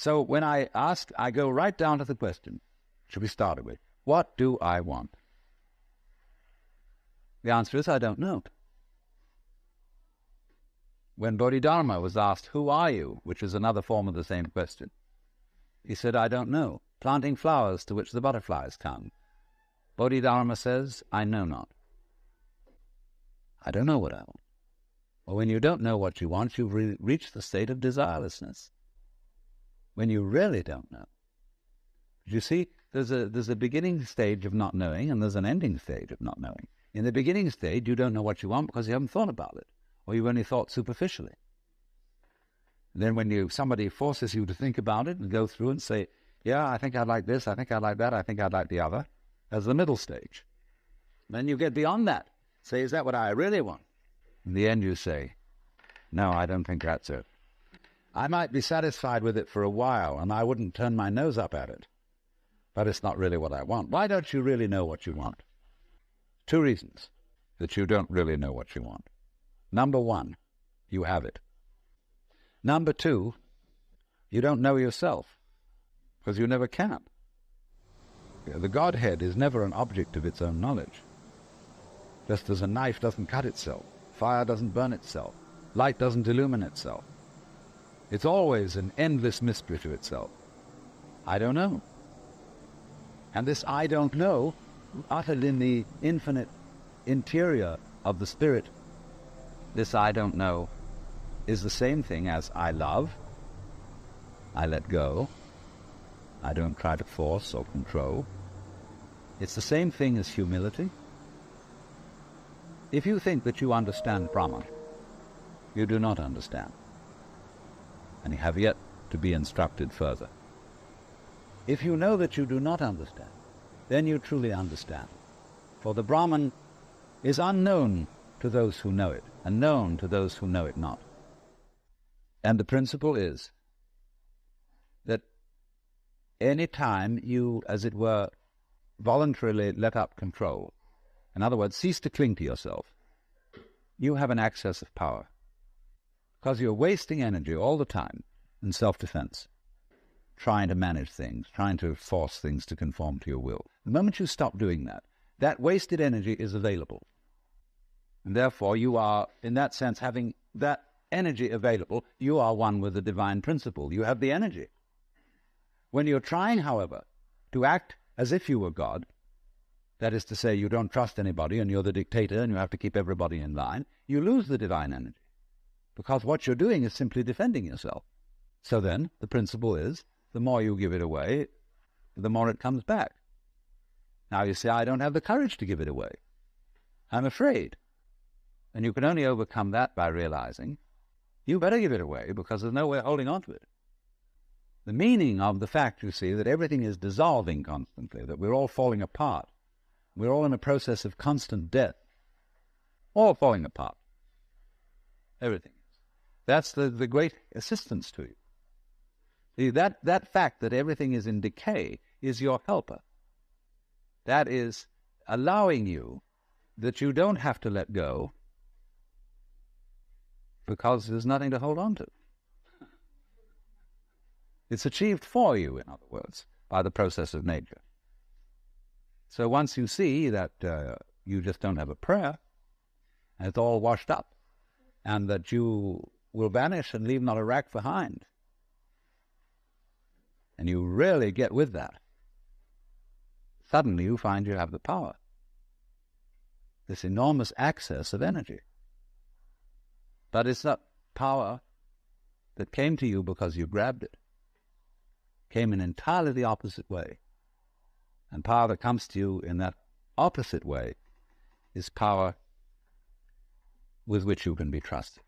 So when I ask, I go right down to the question, should we start it with, what do I want? The answer is, I don't know. When Bodhidharma was asked, who are you? Which is another form of the same question, he said, I don't know, planting flowers to which the butterflies come. Bodhidharma says, I know not. I don't know what I want. Well, when you don't know what you want, you've reached the state of desirelessness. When you really don't know. You see, there's a beginning stage of not knowing, and there's an ending stage of not knowing. In the beginning stage, you don't know what you want because you haven't thought about it, or you've only thought superficially. Then when somebody forces you to think about it and go through and say, yeah, I think I'd like this, I think I'd like that, I think I'd like the other, as the middle stage. Then you get beyond that. Say, is that what I really want? In the end you say, no, I don't think that's it. I might be satisfied with it for a while, and I wouldn't turn my nose up at it, but it's not really what I want. Why don't you really know what you want? 2 reasons that you don't really know what you want. Number 1, you have it. Number 2, you don't know yourself, because you never can. The Godhead is never an object of its own knowledge. Just as a knife doesn't cut itself, fire doesn't burn itself, light doesn't illumine itself. It's always an endless mystery to itself. I don't know. And this I don't know, uttered in the infinite interior of the spirit, this I don't know is the same thing as I love, I let go, I don't try to force or control. It's the same thing as humility. If you think that you understand Brahman, you do not understand, and you have yet to be instructed further. If you know that you do not understand, then you truly understand. For the Brahman is unknown to those who know it, and known to those who know it not. And the principle is that any time you, as it were, voluntarily let up control, in other words, cease to cling to yourself, you have an access of power. Because you're wasting energy all the time in self-defense, trying to manage things, trying to force things to conform to your will. The moment you stop doing that, that wasted energy is available. And therefore you are, in that sense, having that energy available, you are one with the divine principle. You have the energy. When you're trying, however, to act as if you were God, that is to say, you don't trust anybody and you're the dictator and you have to keep everybody in line, you lose the divine energy. Because what you're doing is simply defending yourself. So then, the principle is, the more you give it away, the more it comes back. Now you say, I don't have the courage to give it away. I'm afraid. And you can only overcome that by realizing, you better give it away because there's no way of holding on to it. The meaning of the fact, you see, that everything is dissolving constantly, that we're all falling apart, we're all in a process of constant death, all falling apart. Everything is. That's the great assistance to you. See, that fact that everything is in decay is your helper. That is allowing you that you don't have to let go because there's nothing to hold on to. It's achieved for you, in other words, by the process of nature. So once you see that you just don't have a prayer, and it's all washed up, and that you will vanish and leave not a rack behind, and you really get with that, suddenly you find you have the power, this enormous access of energy. But it's not power that came to you because you grabbed it. It came in entirely the opposite way. And power that comes to you in that opposite way is power with which you can be trusted.